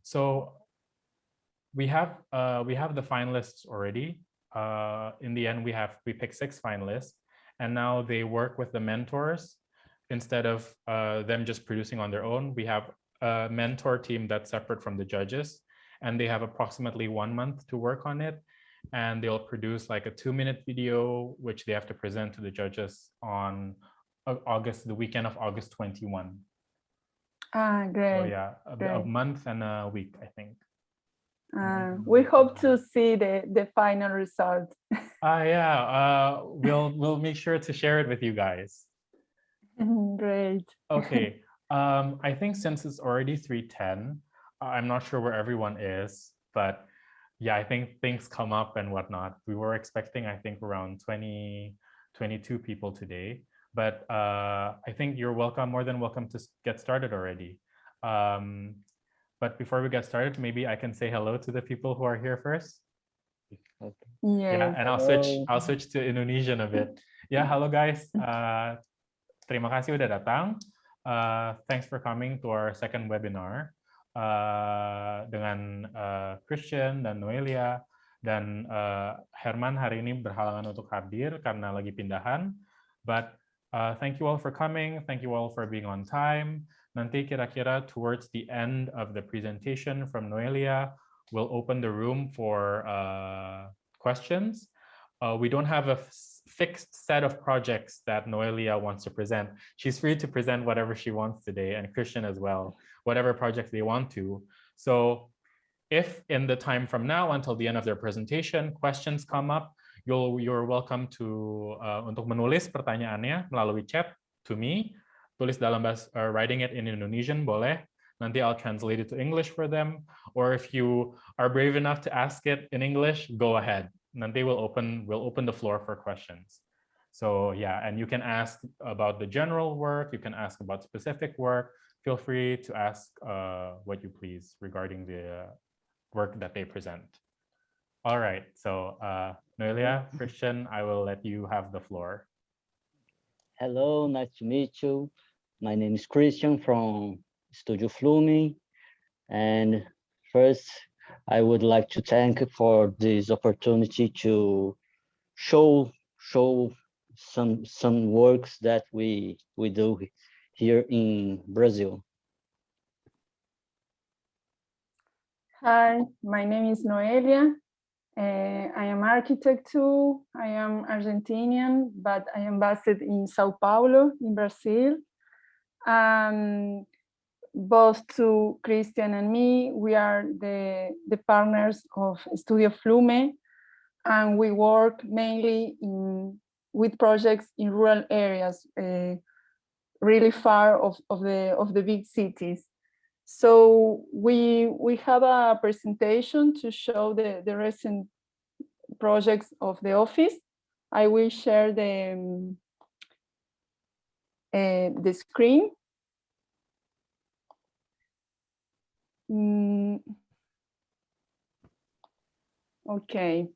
So we have the finalists already. In the end, we picked 6 finalists, and now they work with the mentors instead of them just producing on their own. We have a mentor team that's separate from the judges, and they have approximately 1 month to work on it. And they'll produce like a 2-minute video, which they have to present to the judges on the weekend of August 21. Great. So yeah, a month and a week, I think. We hope to see the final result. Yeah, we'll make sure to share it with you guys. Great. Okay, I think since it's already 3:10, I'm not sure where everyone is, but yeah, I think things come up and whatnot. We were expecting, I think, around 20, 22 people today, but I think you're more than welcome to get started already. But before we get started, maybe I can say hello to the people who are here first. Okay. Yeah, and I'll switch to Indonesian a bit. Yeah, hello guys. Terima kasih udah datang. Thanks for coming to our second webinar dengan Christian dan Noelia dan Herman hari ini berhalangan untuk hadir karena lagi pindahan. But thank you all for coming. Thank you all for being on time. Nanti kira-kira towards the end of the presentation from Noelia, we'll open the room for questions. We don't have a fixed set of projects that Noelia wants to present. She's free to present whatever she wants today, and Christian as well, whatever projects they want to. So if in the time from now until the end of their presentation, questions come up, you're welcome to untuk menulis pertanyaannya melalui chat to me. Tulis dalam bahasa, writing it in Indonesian boleh. Nanti I'll translate it to English for them. Or if you are brave enough to ask it in English, go ahead. Nanti we'll open the floor for questions. So yeah, and you can ask about the general work. You can ask about specific work. Feel free to ask what you please regarding the work that they present. All right, so Noelia, Christian, I will let you have the floor. Hello, nice to meet you. My name is Christian from Estúdio Flume, and first I would like to thank for this opportunity to show some works that we do here in Brazil. Hi, my name is Noelia. I am architect too. I am Argentinian, but I am based in Sao Paulo in Brazil. Both to Christian and me, we are the partners of Estúdio Flume, and we work mainly with projects in rural areas, really far of the big cities. So we have a presentation to show the recent projects of the office. I will share the screen. Okay.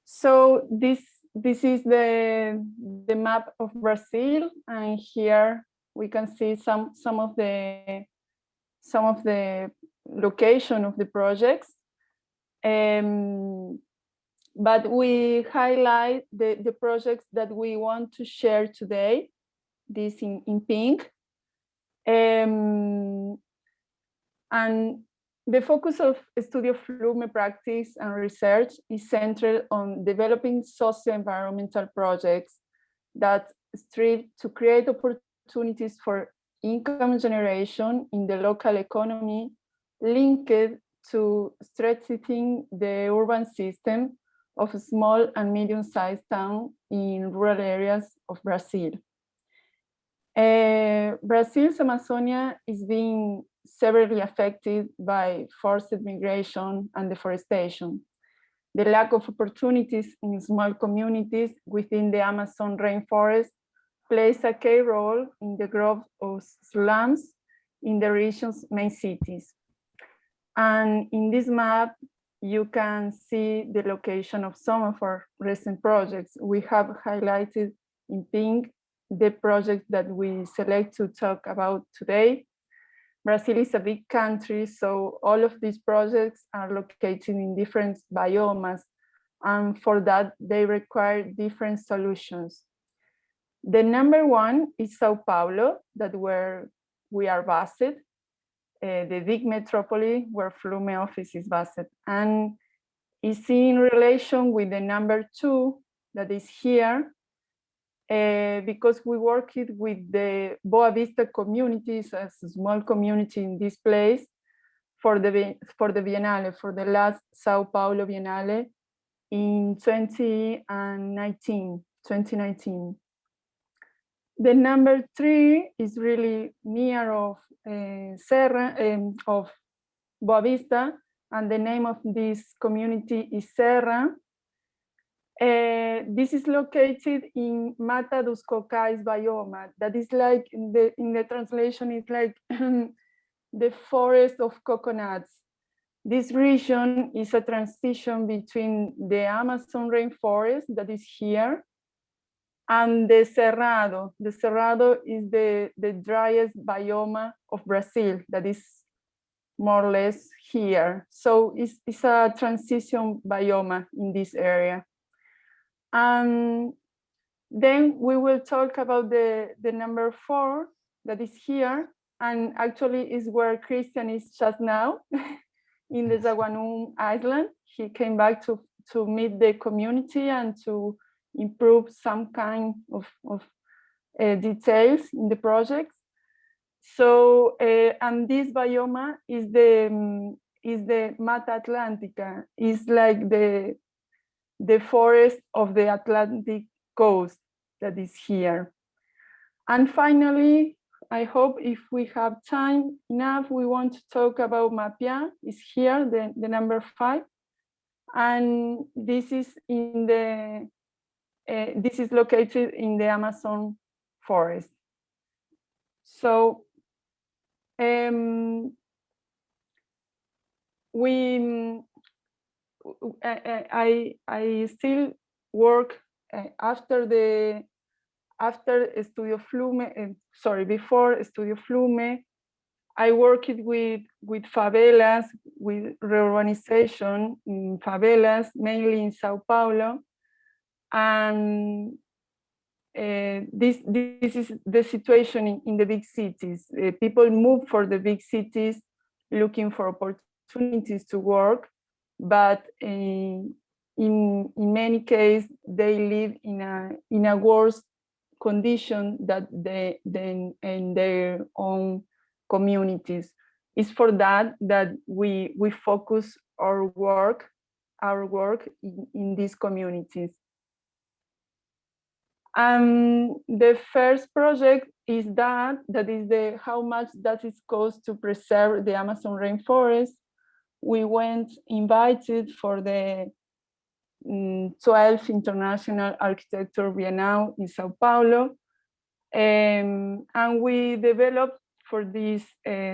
So this is the map of Brazil, and here we can see some of the location of the projects. But we highlight the projects that we want to share today, this in pink. And the focus of Estúdio Flume practice and research is centered on developing socio-environmental projects that strive to create opportunities for income generation in the local economy, linked to strengthening the urban system of small and medium-sized towns in rural areas of Brazil. Brazil's Amazonia is being severely affected by forced migration and deforestation. The lack of opportunities in small communities within the Amazon rainforest plays a key role in the growth of slums in the region's main cities. And in this map, you can see the location of some of our recent projects. We have highlighted in pink the projects that we select to talk about today. Brazil is a big country, so all of these projects are located in different biomes, and for that they require different solutions. The number one is Sao Paulo, that where we are based, the big metropolis where Flume office is based, and is in relation with the number two that is here, because we worked with the Boa Vista communities as a small community in this place for the Biennale, for the last Sao Paulo Biennale in 2019. The number three is really near of Serra, of Boa Vista, and the name of this community is Serra. This is located in Mata dos Cocais biome. That is like, in the translation, it's like the forest of coconuts. This region is a transition between the Amazon rainforest that is here and the Cerrado. The Cerrado is the driest biome of Brazil that is more or less here. So it's a transition biome in this area. And then we will talk about the number four that is here, and actually is where Christian is just now in the Zaguanum Island. He came back to meet the community and to improve some kind of details in the project. So, and this biome is the Mata Atlântica, is like the forest of the Atlantic coast that is here. And finally, I hope if we have time enough, we want to talk about Mapia. Is here, the number 5. And this is in the, this is located in the Amazon forest. So I still work after Estúdio Flume, before Estúdio Flume. I worked with favelas, with reurbanization in favelas, mainly in Sao Paulo. And this is the situation in the big cities. People move for the big cities looking for opportunities to work, but in many cases they live in a worse condition that in their own communities. It's for that we focus our work in these communities. The first project is that is the how much does it cost to preserve the Amazon rainforest. We went invited for the 12th International Architecture Biennale in Sao Paulo, and we developed for this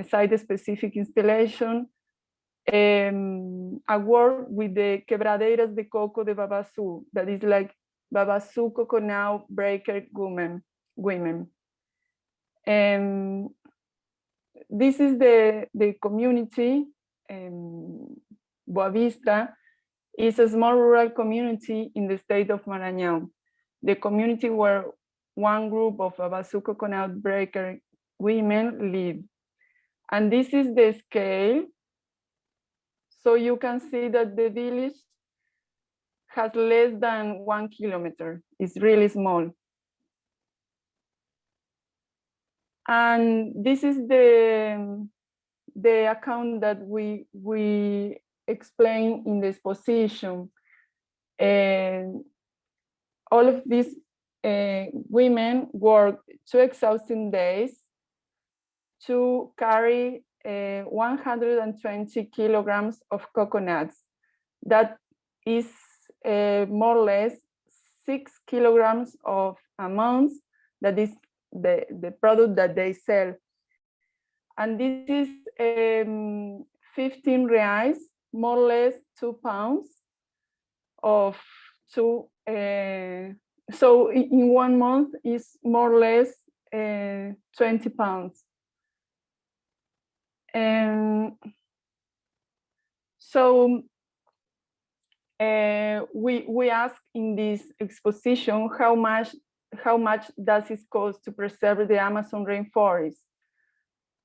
site-specific installation a work with the quebradeiras de coco de Babaçu, that is like Babaçu coconut breaker women. This is the community. Boa Vista is a small rural community in the state of Maranhão. The community where one group of Babaçu coconut breaker women live. And this is the scale. So you can see that the village has less than 1 kilometer. It's really small. And this is the account that we explain in the exposition. And all of these women work 2 exhausting days to carry 120 kilograms of coconuts. That is more or less 6 kilograms of amounts. That is the product that they sell. And this is 15 reais, more or less 2 pounds of so in 1 month is more or less 20 pounds. So we ask in this exposition how much does it cost to preserve the Amazon rainforest?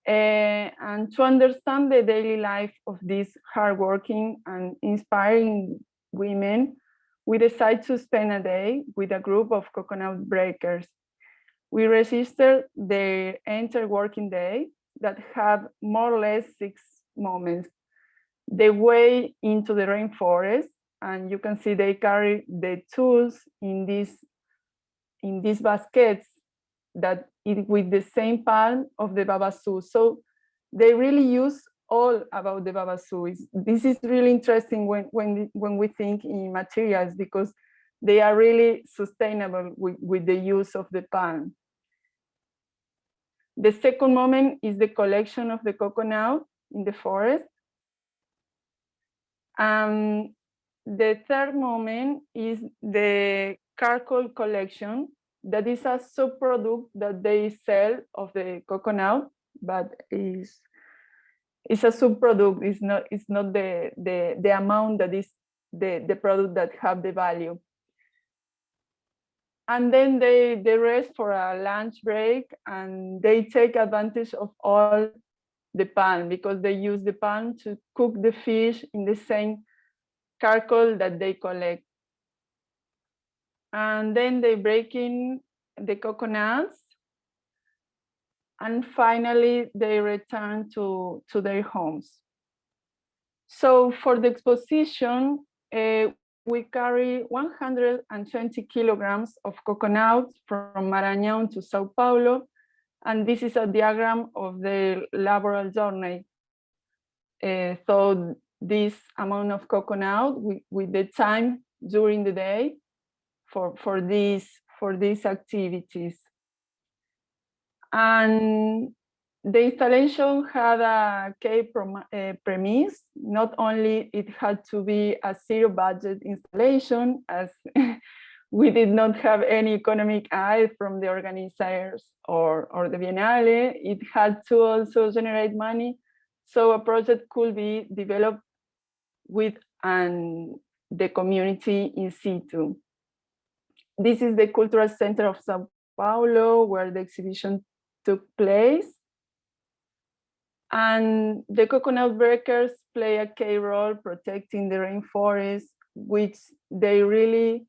And to understand the daily life of these hardworking and inspiring women, we decided to spend a day with a group of coconut breakers. We registered their entire working day that have more or less 6 moments. The way into the rainforest, and you can see they carry the tools in these baskets that it with the same palm of the babasu. So they really use all about the babasu. This is really interesting when we think in materials, because they are really sustainable with the use of the palm. The second moment is the collection of the coconut in the forest. The third moment is the charcoal collection. That is a subproduct that they sell of the coconut, but it's a subproduct. It's not the amount that is the product that have the value. And then they rest for a lunch break, and they take advantage of all the palm, because they use the palm to cook the fish in the same charcoal that they collect. And then they break in the coconuts, and finally they return to their homes. So for the exposition, we carry 120 kilograms of coconut from Maranhão to Sao Paulo, and this is a diagram of the laboral journey. So this amount of coconut with the time during the day for these activities. And the installation had a key premise. Not only it had to be a zero budget installation, as we did not have any economic aid from the organizers or the Biennale, it had to also generate money, so a project could be developed with the community in situ. This is the Cultural Center of Sao Paulo, where the exhibition took place. And the coconut breakers play a key role protecting the rainforest, which they really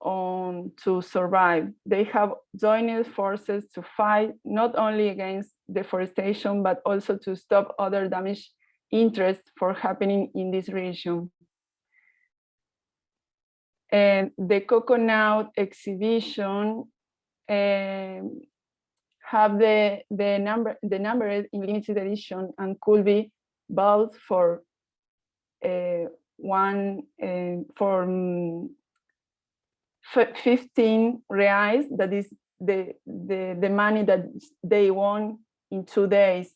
own to survive. They have joined forces to fight not only against deforestation, but also to stop other damage interests for happening in this region. And the coconut exhibition have the number in limited edition, and could be bought for 15 reais. That is the money that they won in 2 days.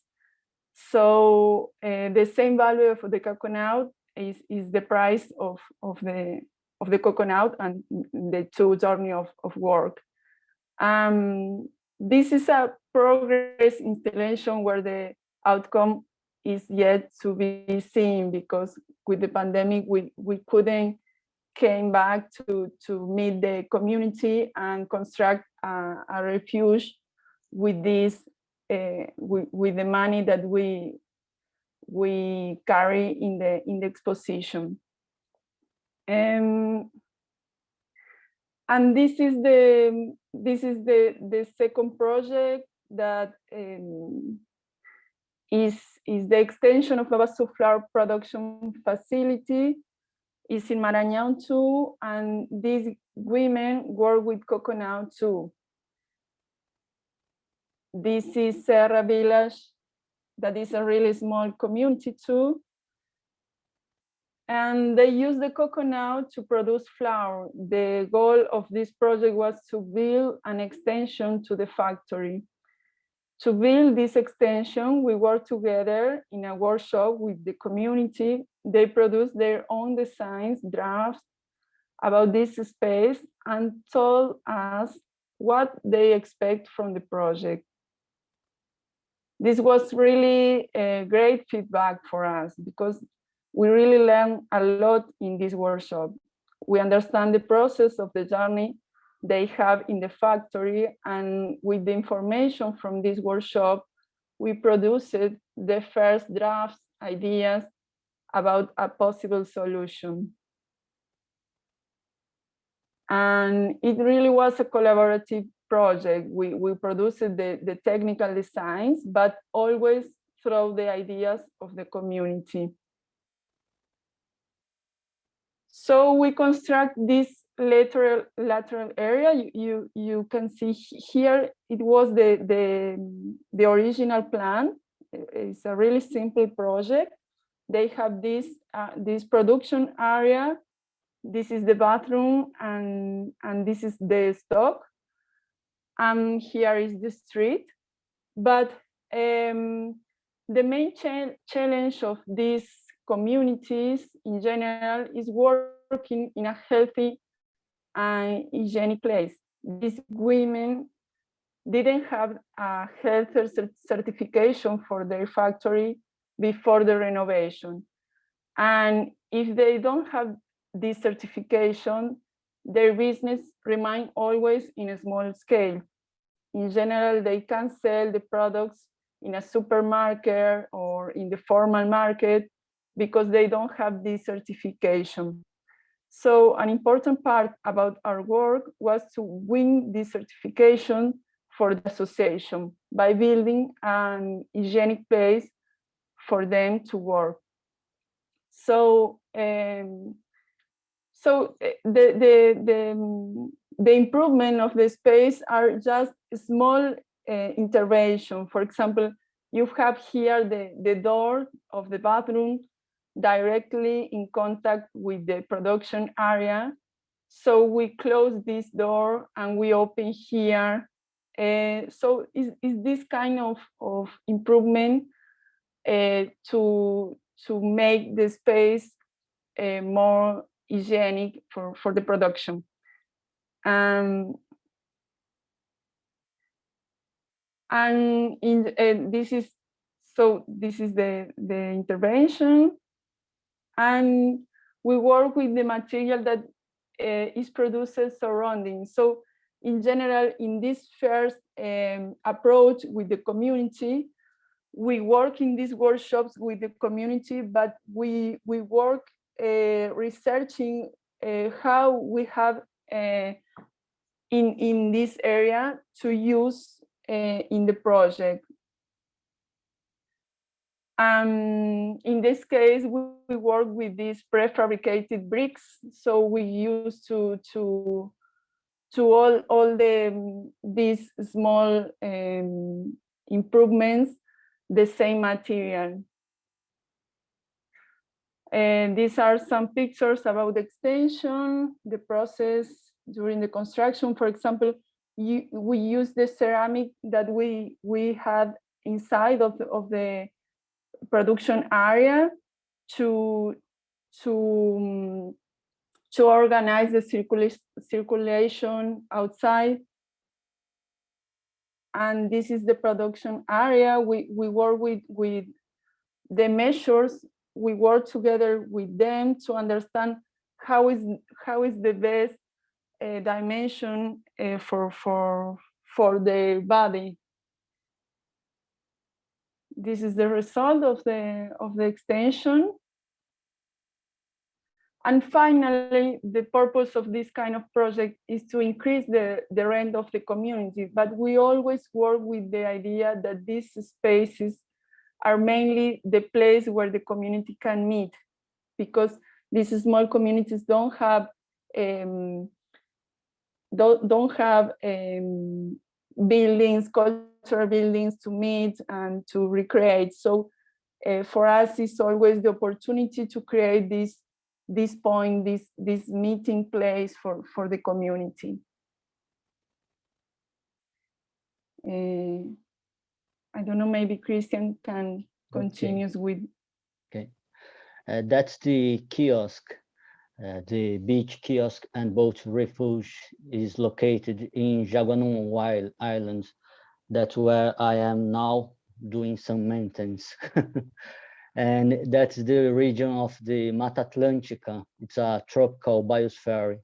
So the same value of the coconut is the price of the coconut and the 2 journey of work. This is a progress installation where the outcome is yet to be seen, because with the pandemic we couldn't came back to meet the community and construct a refuge with this with the money that we carry in the exposition. And this is the second project that is the extension of Babasu flower production facility. Is in Maranhão too, and these women work with coconut too. This is Serra Village, that is a really small community too. And they use the coconut to produce flour. The goal of this project was to build an extension to the factory. To build this extension, we worked together in a workshop with the community. They produced their own designs, drafts about this space, and told us what they expect from the project. This was really a great feedback for us, because we really learn a lot in this workshop. We understand the process of the journey they have in the factory, and with the information from this workshop, we produced the first drafts, ideas about a possible solution. And it really was a collaborative project. We produced the technical designs, but always through the ideas of the community. So we construct this lateral area. You can see here, it was the original plan. It's a really simple project. They have this production area. This is the bathroom, and this is the stock. And here is the street. But the main challenge of these communities in general is working in a healthy and hygienic place. These women didn't have a health certification for their factory before the renovation. And if they don't have this certification, their business remains always in a small scale. In general, they can sell the products in a supermarket or in the formal market because they don't have this certification. So an important part about our work was to win this certification for the association by building an hygienic place for them to work. So, the improvement of the space are just small intervention. For example, you have here the door of the bathroom directly in contact with the production area. So we close this door and we open here. So is this kind of improvement to make the space more hygienic for the production. And this is the intervention, and we work with the material that is produced surrounding. So in general, in this first approach with the community, we work in these workshops with the community, but we work researching how we have in this area to use in the project. In this case, we work with these prefabricated bricks. So we use to all these small improvements, the same material. And these are some pictures about the extension, the process during the construction. For example, we use the ceramic that we had inside of the production area to organize the circulation outside. And this is the production area. We work with the measures. We work together with them to understand how is the best dimension for their body. This is the result of the extension. And finally, the purpose of this kind of project is to increase the rent of the community. But we always work with the idea that these spaces are mainly the place where the community can meet, because these small communities don't have buildings, cultural buildings to meet and to recreate. So for us, it's always the opportunity to create this point, this meeting place for the community. I don't know, maybe Christian can continue with. Okay, that's the kiosk. The beach kiosk and boat refuge is located in Jaguanão Island. That's where I am now doing some maintenance. and that's the region of the Mata Atlântica. It's a tropical biosphere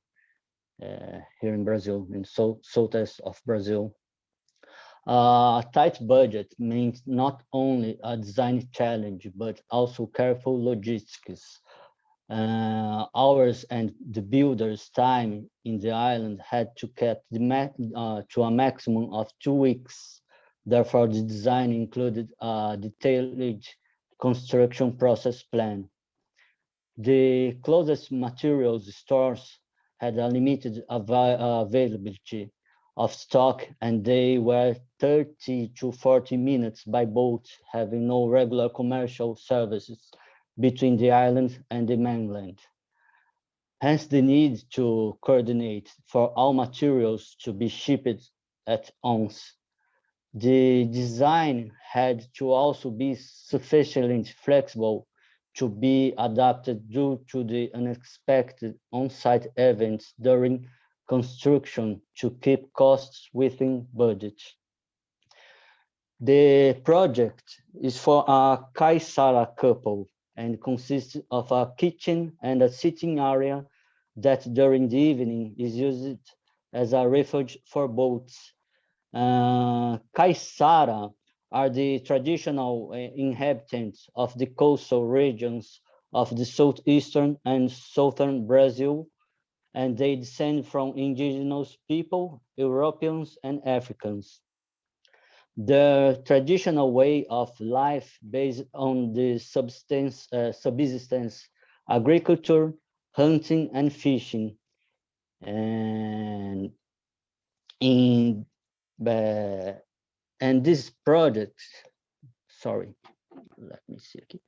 here in Brazil, in southeast of Brazil. A tight budget means not only a design challenge, but also careful logistics. Ours and the builders' time in the island had to keep to a maximum of 2 weeks. Therefore, the design included a detailed construction process plan. The closest materials stores had a limited availability of stock, and they were 30 to 40 minutes by boat, having no regular commercial services between the island and the mainland. Hence the need to coordinate for all materials to be shipped at once. The design had to also be sufficiently flexible to be adapted due to the unexpected on-site events during construction to keep costs within budget. The project is for a Kaysara couple and consists of a kitchen and a sitting area that during the evening is used as a refuge for boats. Kaysara are the traditional inhabitants of the coastal regions of the southeastern and southern Brazil, and they descend from indigenous people, Europeans, and Africans. The traditional way of life based on the subsistence agriculture, hunting, and fishing. And this project, let me see again.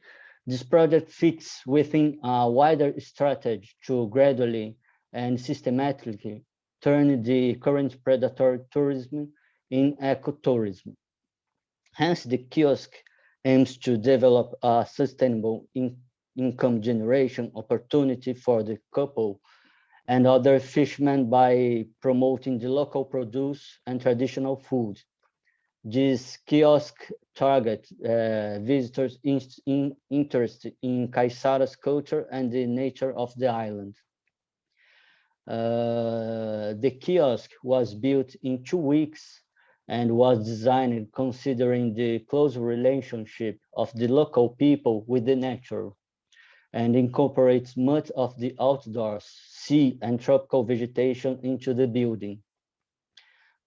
This project fits within a wider strategy to gradually and systematically turn the current predatory tourism in ecotourism. Hence, the kiosk aims to develop a sustainable income generation opportunity for the couple and other fishermen by promoting the local produce and traditional food. This kiosk target visitors interested in Kaysara's culture and the nature of the island. The kiosk was built in 2 weeks and was designed considering the close relationship of the local people with the nature, and incorporates much of the outdoors, sea, and tropical vegetation into the building.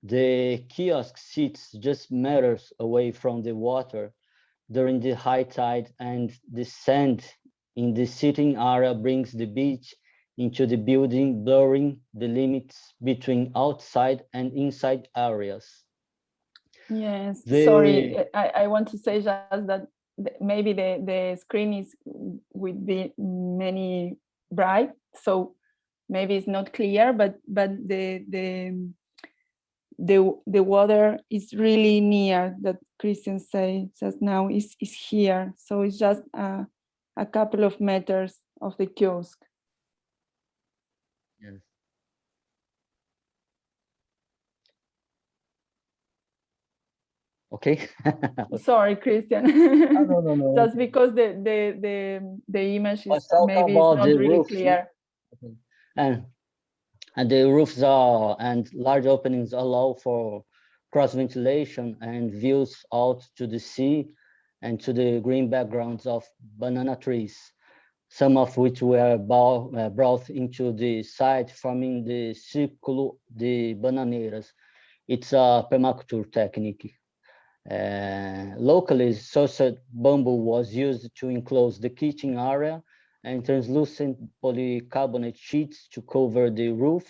The kiosk sits just meters away from the water during the high tide, and the sand in the sitting area brings the beach into the building, blurring the limits between outside and inside areas. Yes, sorry, I want to say just that maybe the screen is with the many bright, so maybe it's not clear, but the water is really near, that Christian said just now is here, so it's just a couple of meters of the kiosk. Yes. Okay. Sorry, Christian. No. Just because the image is maybe about not the really roof, clear. okay. And the roofs and large openings allow for cross ventilation and views out to the sea and to the green backgrounds of banana trees, some of which were brought into the site, forming the Círculo de Bananeiras. It's a permaculture technique. Locally, sourced bamboo was used to enclose the kitchen area and translucent polycarbonate sheets to cover the roof,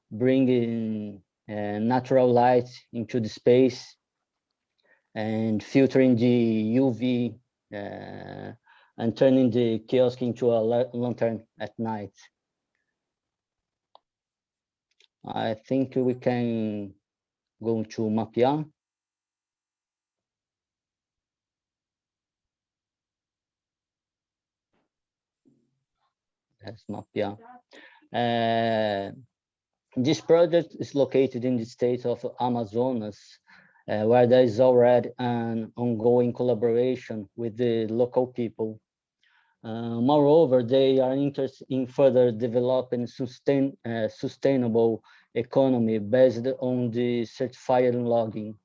bringing natural light into the space and filtering the UV and turning the kiosk into a lantern at night. I think we can go to mapear. Yes, mapear. This project is located in the state of Amazonas where there is already an ongoing collaboration with the local people. Moreover, they are interested in further developing sustainable economy based on the certified logging.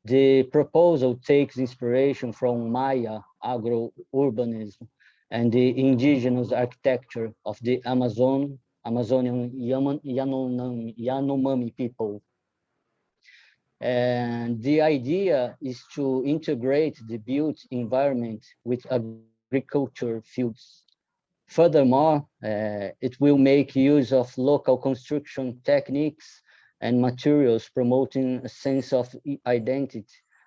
The proposal takes inspiration from Maya agro-urbanism and the indigenous architecture of the Amazonian Yanomami people. And the idea is to integrate the built environment with agriculture fields. Furthermore, it will make use of local construction techniques and materials, promoting a sense of identity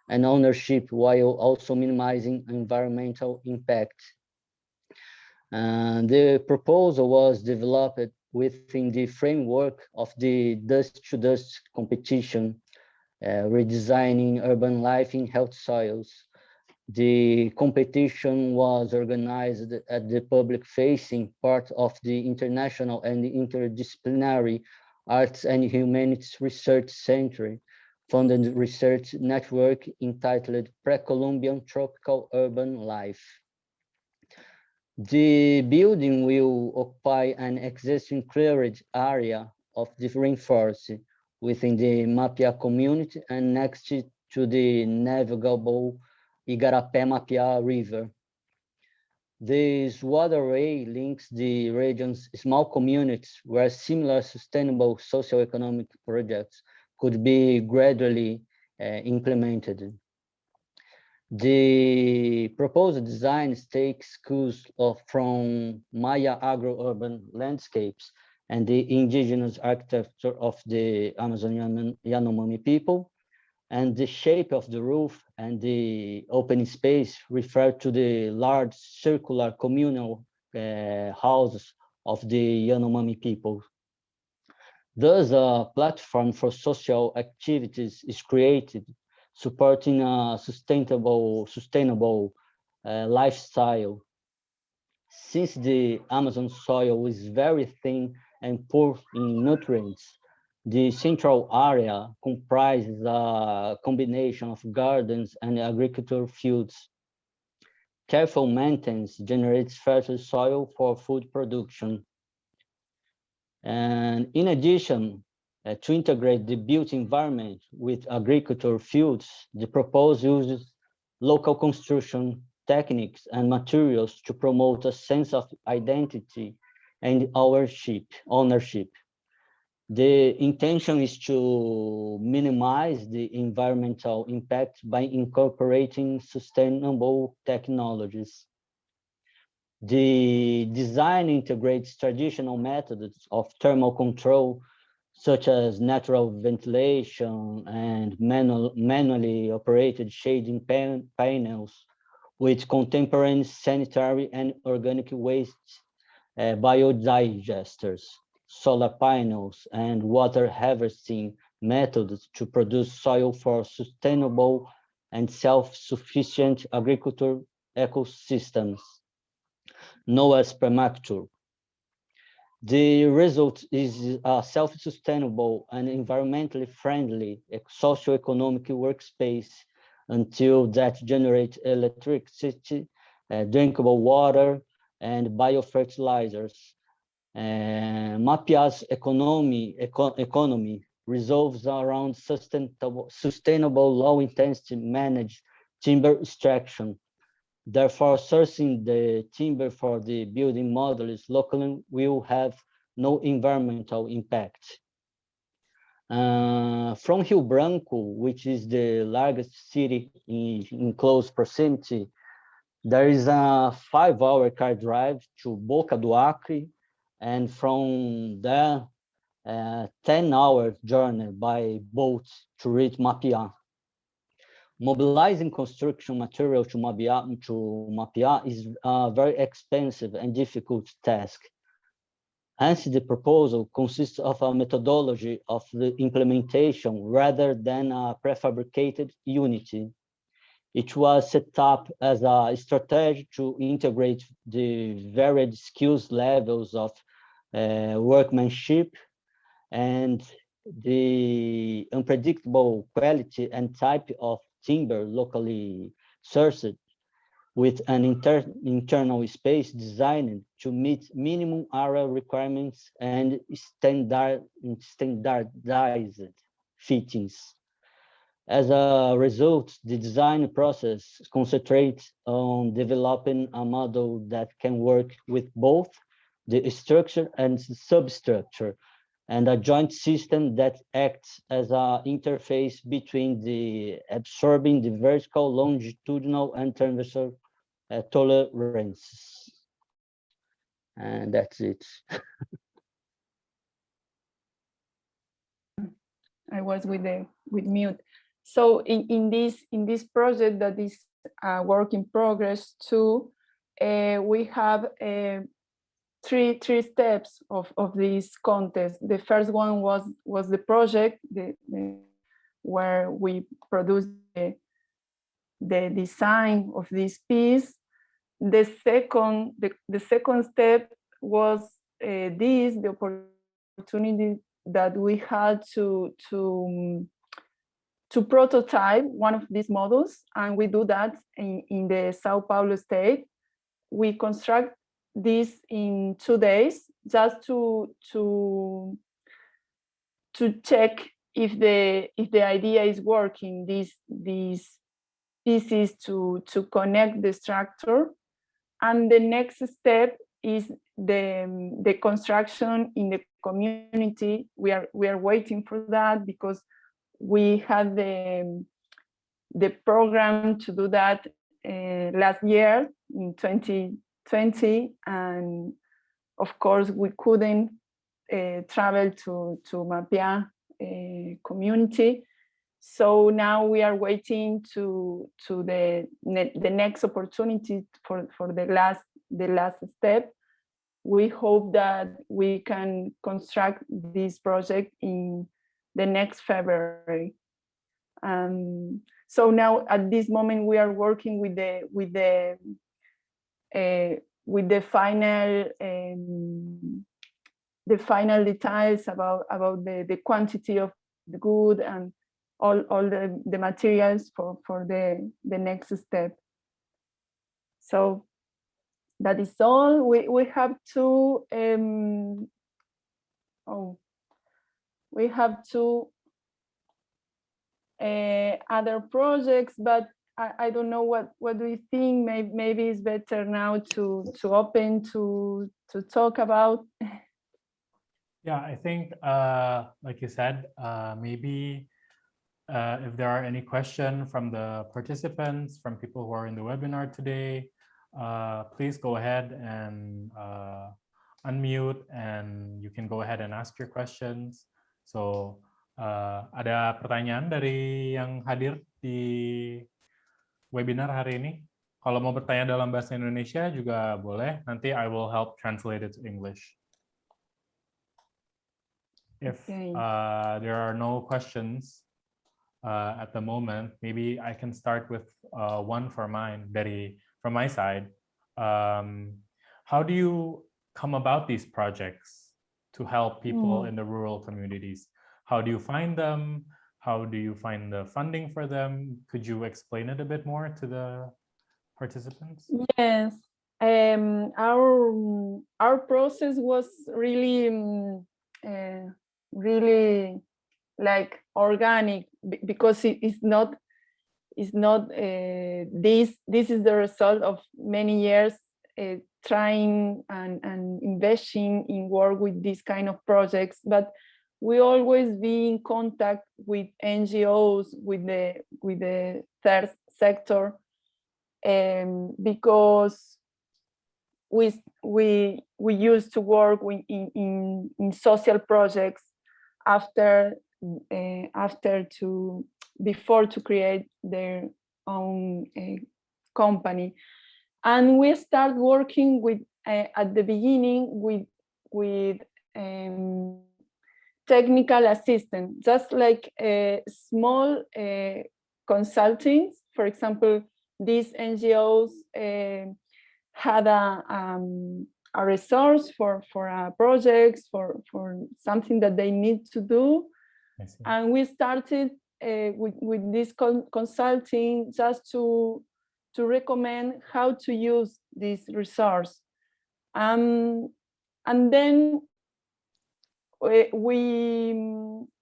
and ownership while also minimizing environmental impact. The proposal was developed within the framework of the Dust to Dust competition, redesigning urban life in health soils. The competition was organized at the public-facing part of the International and Interdisciplinary Arts and Humanities Research Center, funded research network entitled Pre-Columbian Tropical Urban Life. The building will occupy an existing cleared area of the rainforest within the Mapia community and next to the navigable Igarapé-Mapia River. This waterway links the region's small communities where similar sustainable socioeconomic projects could be gradually implemented. The proposed design takes cues from Maya agro-urban landscapes and the indigenous architecture of the Amazonian Yanomami people, and the shape of the roof and the open space refer to the large circular communal houses of the Yanomami people. Thus, a platform for social activities is created, supporting a sustainable lifestyle. Since the Amazon soil is very thin and poor in nutrients, the central area comprises a combination of gardens and agricultural fields. Careful maintenance generates fertile soil for food production. And in addition, to integrate the built environment with agricultural fields, the proposal uses local construction techniques and materials to promote a sense of identity and ownership. The intention is to minimize the environmental impact by incorporating sustainable technologies. The design integrates traditional methods of thermal control, such as natural ventilation and manually operated shading panels, with contemporary sanitary and organic waste biodigesters, solar panels, and water harvesting methods to produce soil for sustainable and self-sufficient agricultural ecosystems, known as permaculture. The result is a self-sustainable and environmentally friendly socio-economic workspace until that generates electricity, drinkable water, and biofertilizers. Mapia's economy revolves around sustainable low-intensity managed timber extraction. Therefore, sourcing the timber for the building modules locally will have no environmental impact. From Rio Branco, which is the largest city in close proximity, there is a 5-hour car drive to Boca do Acre, and from there, a 10-hour journey by boat to reach Mapia. Mobilizing construction material to Mapia is a very expensive and difficult task. Hence, the proposal consists of a methodology of the implementation rather than a prefabricated unity. It was set up as a strategy to integrate the varied skills levels of workmanship and the unpredictable quality and type of timber locally sourced, with an internal space designed to meet minimum area requirements and standardized fittings. As a result, the design process concentrates on developing a model that can work with both the structure and substructure, and a joint system that acts as an interface between the absorbing the vertical, longitudinal, and transversal tolerances. And that's it. I was with mute. So in this project that is a work in progress too, we have three steps of this contest. The first one was the project where we produced the design of this piece. The second step was the opportunity that we had to prototype one of these models, and we do that in the Sao Paulo state. We construct this in 2 days just to check if the idea is working. These pieces to connect the structure, and the next step is the construction in the community. We are waiting for that because we had the program to do that last year in 2020, and of course we couldn't travel to Mapia community. So now we are waiting to the next opportunity for the last step. We hope that we can construct this project in the next February. So now at this moment we are working with the final details about the quantity of the good and all the materials for the next step. So that is all. We have two other projects, but I don't know what do you think. Maybe it's better now to open to talk about. Yeah, I think like you said, maybe if there are any questions from the participants, from people who are in the webinar today, please go ahead and unmute, and you can go ahead and ask your questions. So ada pertanyaan dari yang hadir di webinar hari ini. Kalau mau bertanya dalam bahasa Indonesia juga boleh. Nanti I will help translate it to English. If there are no questions at the moment, maybe I can start with one for mine, from my side. How do you come about these projects to help people in the rural communities? How do you find them? How do you find the funding for them? Could you explain it a bit more to the participants? Yes, our process was really like organic, because it's not this is the result of many years trying and investing in work with this kind of projects. But we always be in contact with NGOs, with the third sector, because we used to work in social projects before to create their own company, and we start working with at the beginning with technical assistance, just like small consulting. For example, these NGOs had a resource for projects, for something that they need to do, I see. And we started with this consulting just to recommend how to use this resource. And then we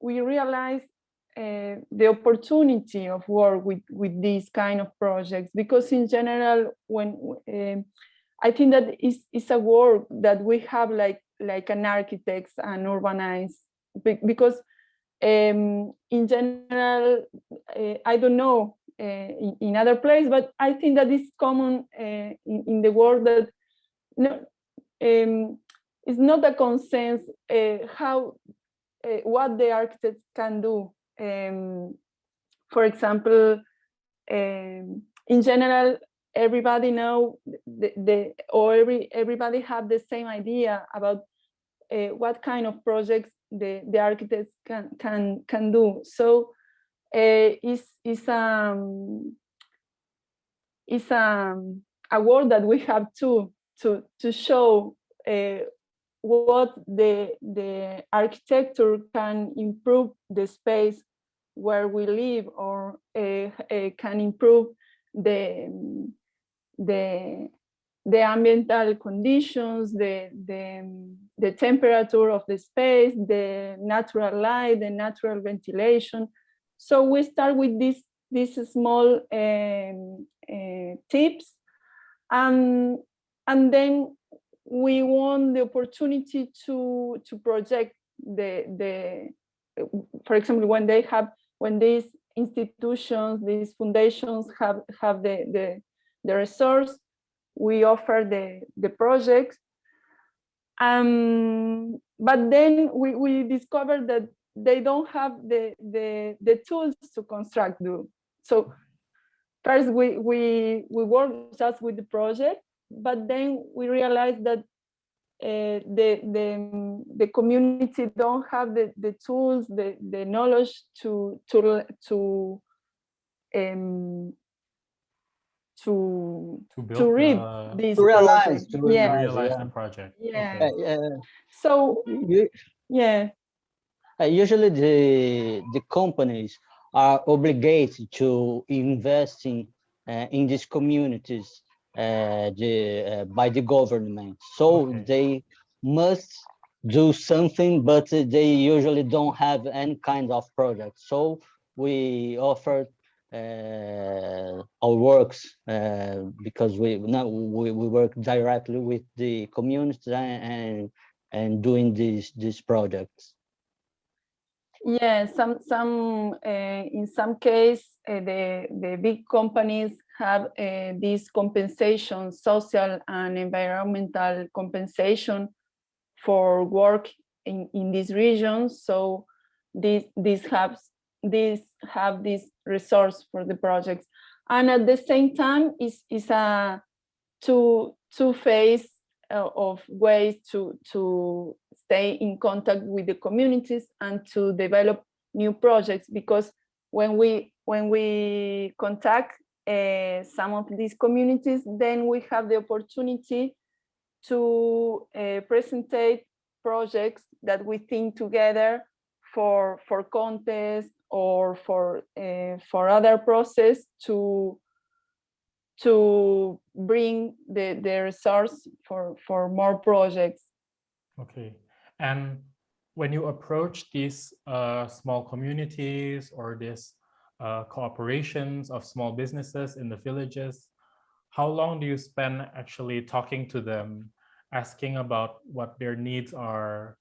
realized the opportunity of work with these kind of projects, because in general, when I think that it's a work that we have like an architects and urbanize, because in general, I don't know in other places, but I think that it's common in the world that no, it's not a consensus how what the architects can do. For example, in general, everybody know everybody have the same idea about what kind of projects the architects can do. So it's a work that we have to show what the architecture can improve the space where we live, or can improve the ambiental conditions, the temperature of the space, the natural light, the natural ventilation. So we start with these small tips, and then we want the opportunity to project for example, when these institutions, these foundations have the resource, we offer the projects. But then we discovered that they don't have the tools to construct them. So first we work just with the project, but then we realized that the community don't have the tools, the knowledge to read these realize the project. Yeah. Okay. So yeah. Usually the companies are obligated to invest in these communities by the government. So they must do something, but they usually don't have any kind of product. So we offer our works because we work directly with the community and doing these projects. Yeah, in some case, the big companies have this compensation, social and environmental compensation for work in these regions. So these have this resource for the projects, and at the same time, is a two phase of ways to stay in contact with the communities and to develop new projects, because when we contact some of these communities, then we have the opportunity to present projects that we think together for contest or for other process to bring the resource for more projects. Okay. And when you approach these small communities or these cooperations of small businesses in the villages, how long do you spend actually talking to them, asking about what their needs are,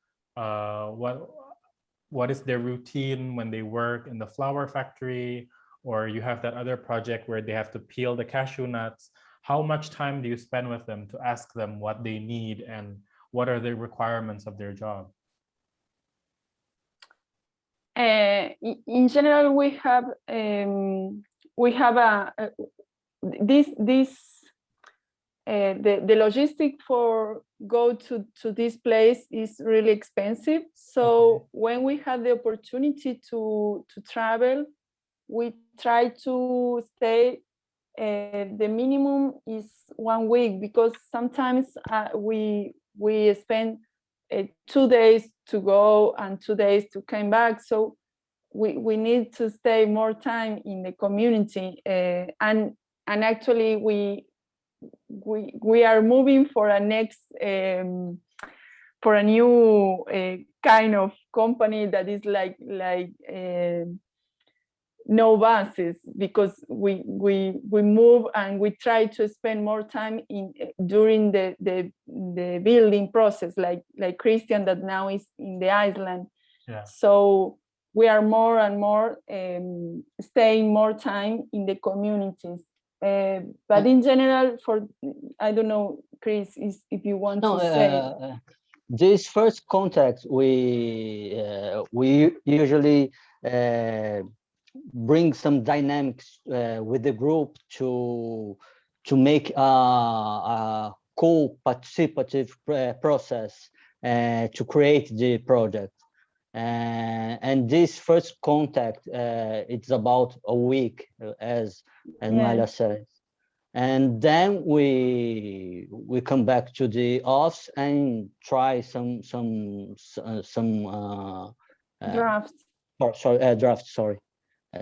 what is their routine when they work in the flower factory, or you have that other project where they have to peel the cashew nuts? How much time do you spend with them to ask them what they need and what are the requirements of their job? In general, we have the logistic for go to this place is really expensive. So when we have the opportunity to travel, we try to stay. The minimum is 1 week, because sometimes we spend 2 days to go and 2 days to come back. So we need to stay more time in the community, and actually we are moving for a next for a new kind of company that is like no bases, because we move and we try to spend more time in during the building process, like Christian that now is in the island. Yeah. So we are more and more staying more time in the communities. But in general, for I don't know, Chris, if you want to say. This first contact, we usually bring some dynamics with the group to make a co-participative process to create the project. And this first contact, it's about a week, as Noelia says. And then we come back to the office and try some drafts.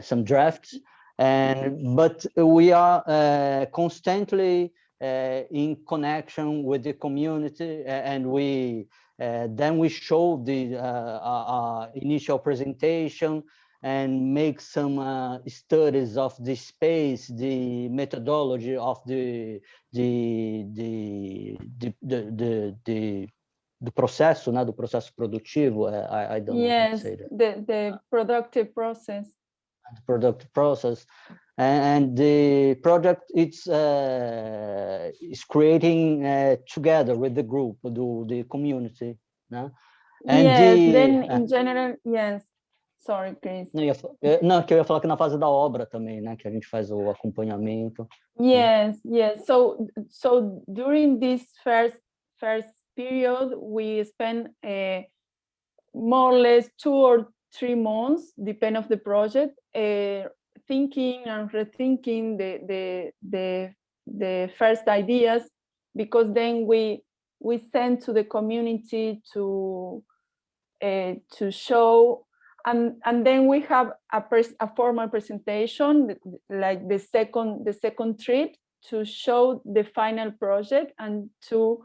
Some drafts. But we are constantly in connection with the community, and then we show the initial presentation and make some studies of the space, the methodology of the processo, né, do processo produtivo. I don't know how to say that. The productive process. The productive process, and the project is creating together with the group, the community. Né? And then in general, Sorry, Chris. Não, que eu ia falar que na fase da obra também, né, que a gente faz o acompanhamento. Yes. So during this first period, we spend more or less 2 or 3 months, depending on the project, thinking and rethinking the first ideas, because then we send to the community to show. And then we have a formal presentation, like the second trip, to show the final project and to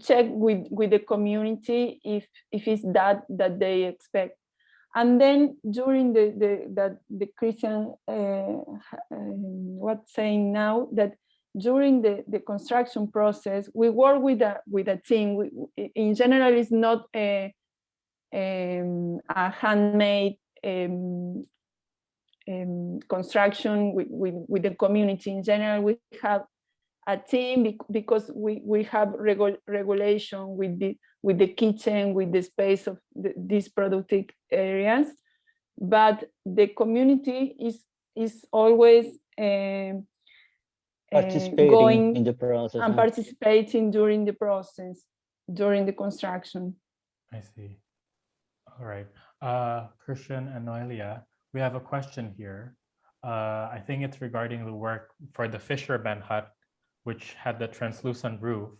check with the community if it's that they expect. And then during the Christian what's saying now, that during the construction process, we work with a team. In general, it's not a handmade construction with the community. In general, we have a team because we have regulation with the kitchen, with the space of these productive areas, but the community is always participating in the process and participating during the process, during the construction. I see. All right, Christian and Noelia, we have a question here. I think it's regarding the work for the fisherman hut, which had the translucent roof.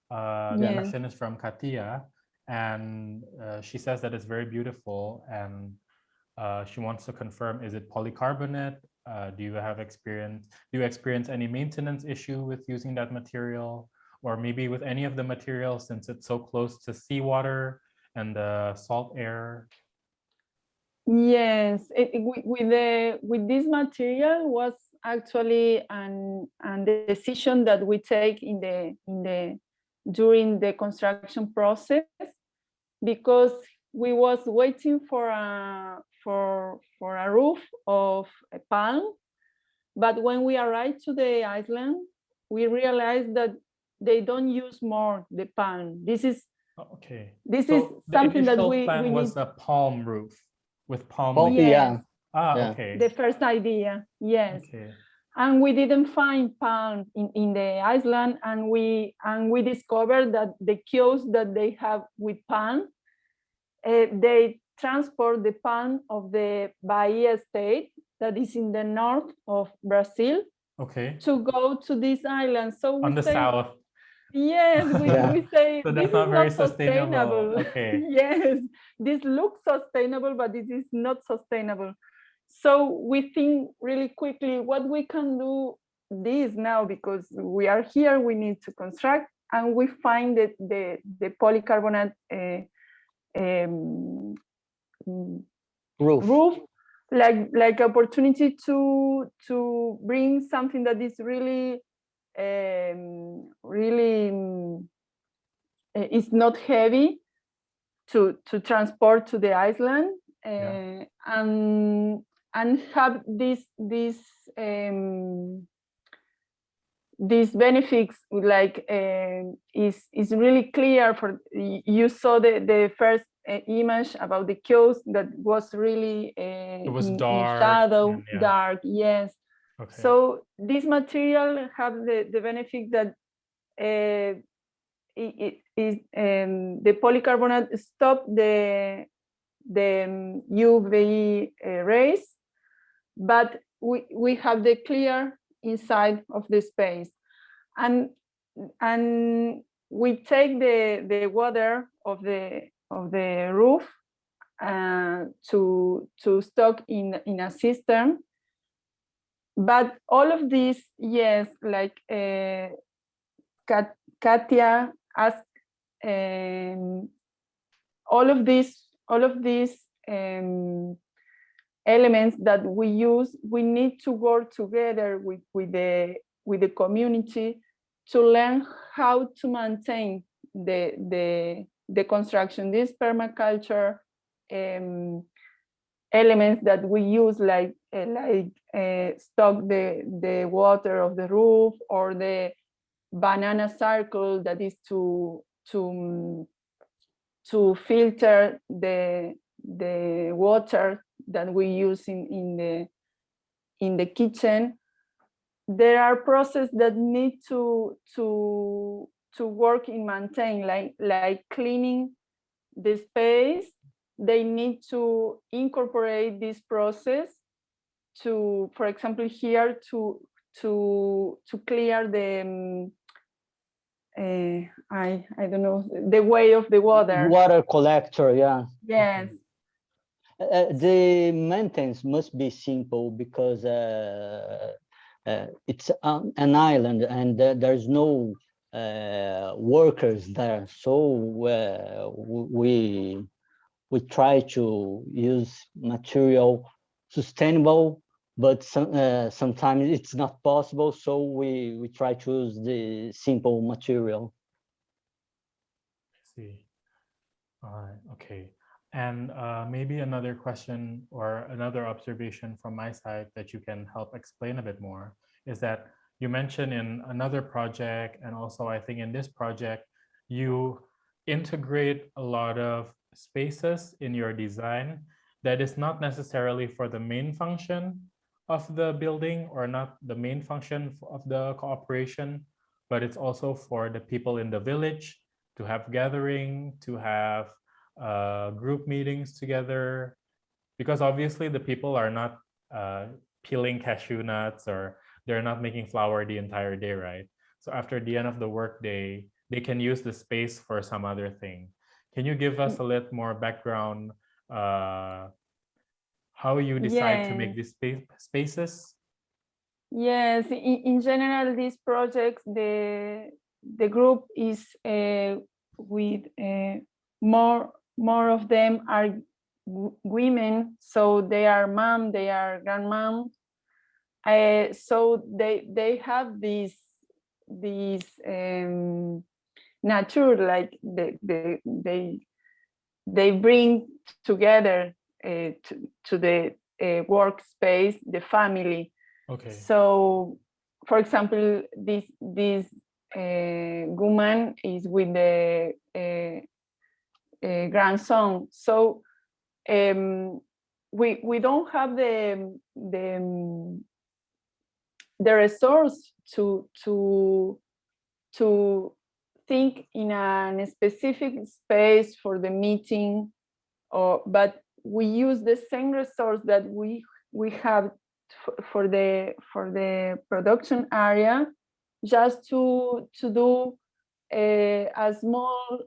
The question is from Katia, and she says that it's very beautiful, and she wants to confirm, is it polycarbonate? Do you experience any maintenance issue with using that material, or maybe with any of the materials, since it's so close to seawater and the salt air? Yes, with this material was actually a decision that we take during the construction process, because we was waiting for a roof of a palm, but when we arrived to the island, we realized that they don't use more the palm. This is something that we was a palm roof with palm. Yes. Okay. The first idea, yes. Okay. And we didn't find palm in the island, and we discovered that the kiosks that they have with palm, they transport the palm of the Bahia state that is in the north of Brazil. Okay. To go to this island. So on the south. Yes, we say So this that's not is very not sustainable. sustainable. Okay. Yes, this looks sustainable, but it is not sustainable. So we think really quickly what we can do this now, because we are here, we need to construct, and we find that the polycarbonate roof like opportunity to bring something that is really is not heavy to transport to the island, and have these benefits, like is really clear. For you saw the first image about the kiosk that was really It was in dark, shadow, and, dark. Yes. Okay. So this material have the benefit that it is the polycarbonate stop the UV rays, but we have the clear inside of the space, and we take the water of the roof to stock in a cistern. But all of these, yes, like Katya asked, all of these elements that we use, we need to work together with the community to learn how to maintain the construction. This permaculture elements that we use, like stock the water of the roof, or the banana circle that is to filter the water that we use in the kitchen. There are processes that need to work and maintain, like cleaning the space. They need to incorporate this process to, for example, here to clear the I don't know, the way of the water. Water collector, yeah. Yes. The maintenance must be simple, because it's an island, and there's no workers there. So we try to use material sustainable, but sometimes it's not possible. So we try to use the simple material. I see. All right. Okay. And maybe another question or another observation from my side that you can help explain a bit more is that you mentioned in another project, and also I think in this project, you integrate a lot of spaces in your design that is not necessarily for the main function of the building, or not the main function of the cooperation, but it's also for the people in the village to have gathering, to have group meetings together, because obviously the people are not peeling cashew nuts, or they're not making flour the entire day, right? So after the end of the workday, they can use the space for some other thing. Can you give us a little more background how you decide to make these spaces? Yes, in general, these projects, the group is with more of them are women, so they are mom, they are grandmom, so they have this nature, like they bring together to the workspace the family. Okay. So, for example, this woman is with the grandson. So we don't have the resource to think in a specific space for the meeting, but we use the same resource that we have for the production area, just to do a small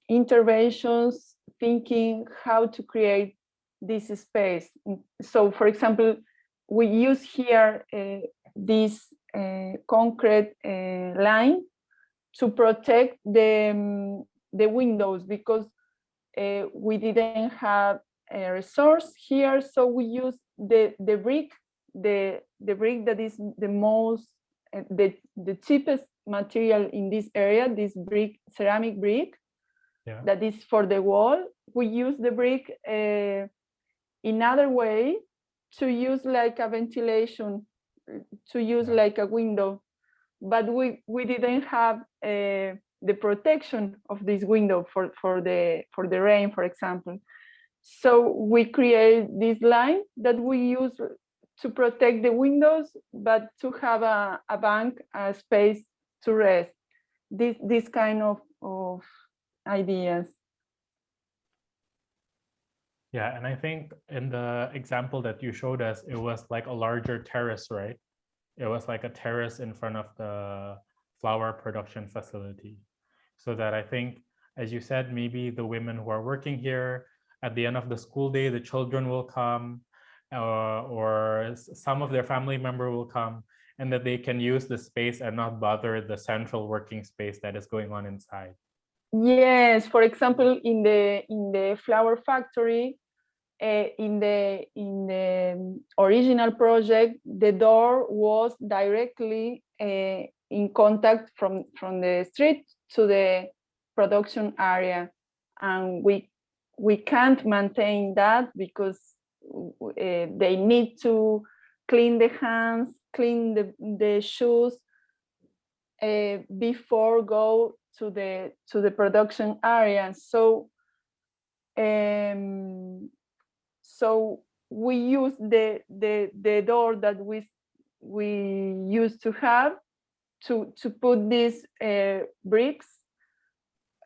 interventions thinking how to create this space. So, for example, we use here this concrete line to protect the windows, because we didn't have a resource here, so we use the brick, the brick that is the most the cheapest material in this area, this brick, ceramic brick, that is for the wall. We use the brick in other way to use like a ventilation, to use like a window, but we didn't have the protection of this window for the rain, for example. So we create this line that we use to protect the windows, but to have a bank, a space to rest. This kind of ideas. Yeah, and I think in the example that you showed us, it was like a larger terrace, right? It was like a terrace in front of the flower production facility. So that I think, as you said, maybe the women who are working here, at the end of the school day, the children will come, or some of their family member will come, and that they can use the space and not bother the central working space that is going on inside. Yes, for example, in the flower factory, in the original project, the door was directly in contact from the street to the production area, and we can't maintain that because they need to clean the hands, clean the shoes before go to the production area. So so we use the door that we used to have to put these bricks,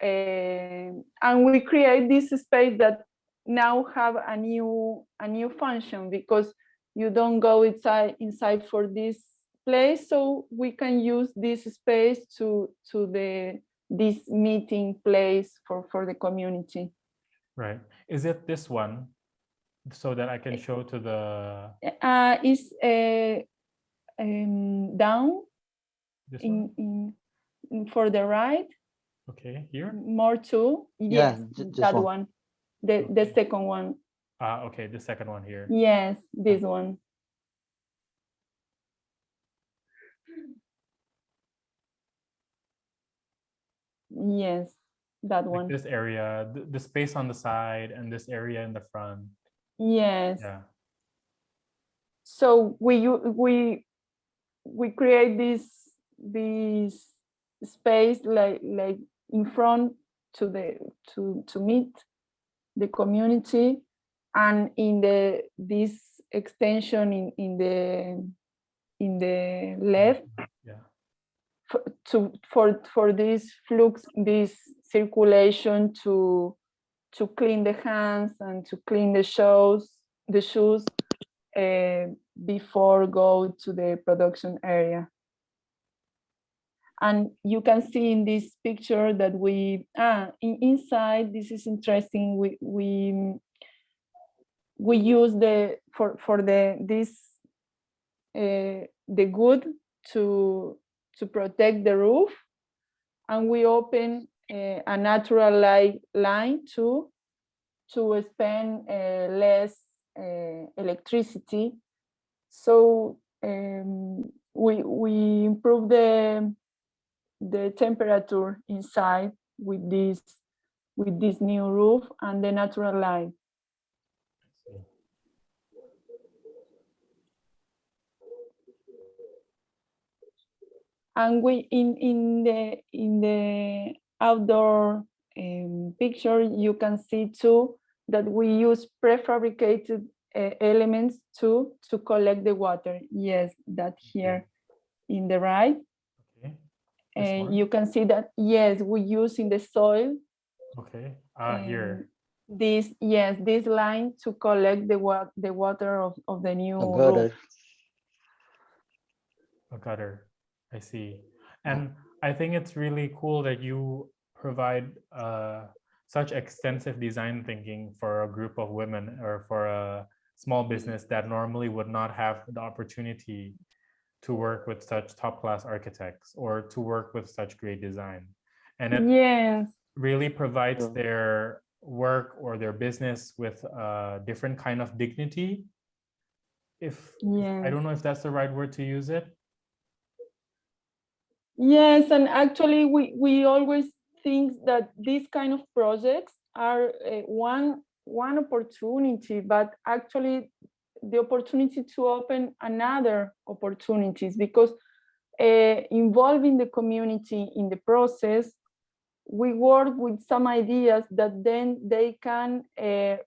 and we create this space that now have a new function, because you don't go inside for this place, so we can use this space to this meeting place for the community. Right. Is it this one, so that I can show to the? It's down This in for the right. Okay, here. More too. Yes, that one. The second one. Okay, the second one here. Yes, this one. Yes, that like one. This area, the space on the side, and this area in the front. Yes. Yeah. So we create this space like in front to meet the community, and in this extension in the left. Yeah. For this flux, this circulation to clean the hands and to clean the shoes before go to the production area. And you can see in this picture that we inside, this is interesting, we use the wood to protect the roof, and we open a natural light line to spend less electricity. So we improve the temperature inside with this new roof and the natural light. And we in the outdoor picture, you can see too that we use prefabricated elements to collect the water. Yes, that here in the right. Okay. You can see that, yes, we use in the soil. Okay. Here. This line to collect the water of the new roof. A gutter. I see. And I think it's really cool that you provide such extensive design thinking for a group of women or for a small business that normally would not have the opportunity to work with such top-class architects or to work with such great design. And it Yes. really provides their work or their business with a different kind of dignity. I don't know if that's the right word to use it. Yes, and actually we always think that these kind of projects are one opportunity, but actually the opportunity to open another opportunities, because involving the community in the process, we work with some ideas that then they can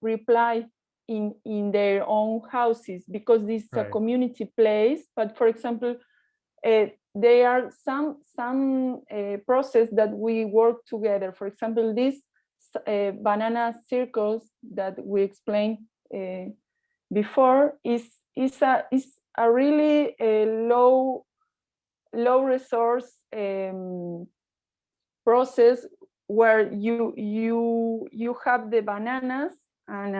reply in their own houses, because this is a community place. But for example, there are some process that we work together. For example, these banana circles that we explained before is a really low resource process, where you have the bananas and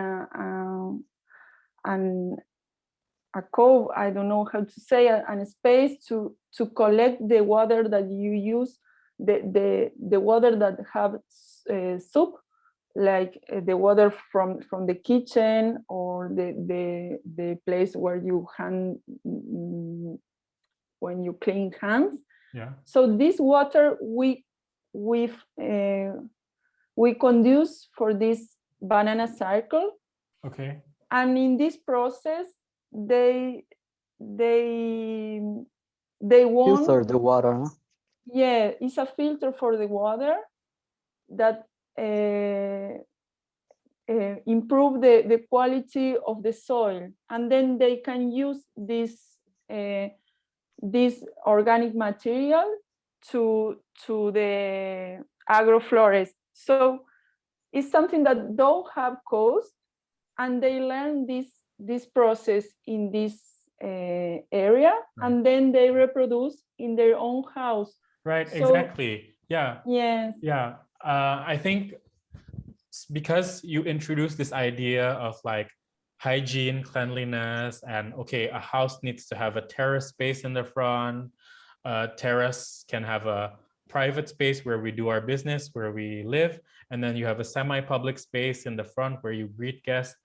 a cove, I don't know how to say, and a space to collect the water that you use, the water that have soup, like the water from the kitchen or the place where you when you clean hands. Yeah. So this water we conduce for this banana circle. Okay. And in this process, they want filter the water, huh? Yeah, it's a filter for the water that improve the quality of the soil, and then they can use this organic material to the agroflorist. So it's something that don't have cost, and they learn this process in this area, and then they reproduce in their own house. Right, So, exactly. Yeah. Yes. Yeah. I think because you introduced this idea of like hygiene, cleanliness, and okay, a house needs to have a terrace space in the front. A terrace can have a private space where we do our business, where we live, and then you have a semi-public space in the front where you greet guests.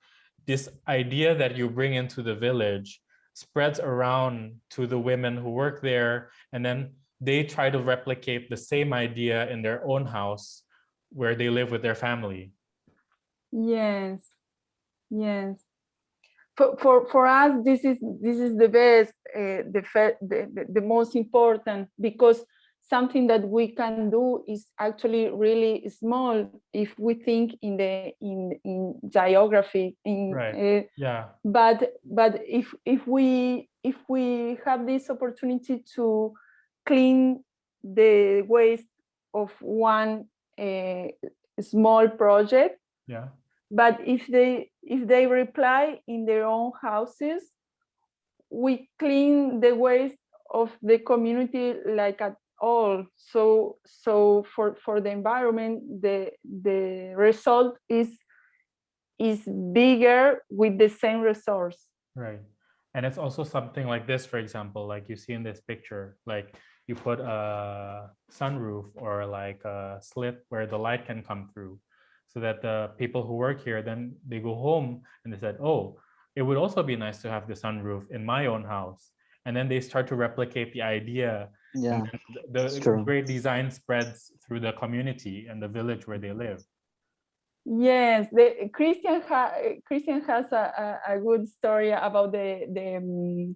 This idea that you bring into the village spreads around to the women who work there, and then they try to replicate the same idea in their own house where they live with their family. Yes, yes. For us, this is the best, the most important, because something that we can do is actually really small if we think in geography. But if we have this opportunity to clean the waste of one small project, but if they reply in their own houses, we clean the waste of the community like at all. So for the environment, the result is bigger with the same resource. Right. And it's also something like this, for example, like you see in this picture, like you put a sunroof or like a slit where the light can come through, so that the people who work here, then they go home and they said, oh, it would also be nice to have the sunroof in my own house. And then they start to replicate the idea. Yeah, and the great design spreads through the community and the village where they live. Yes, Christian has a good story about the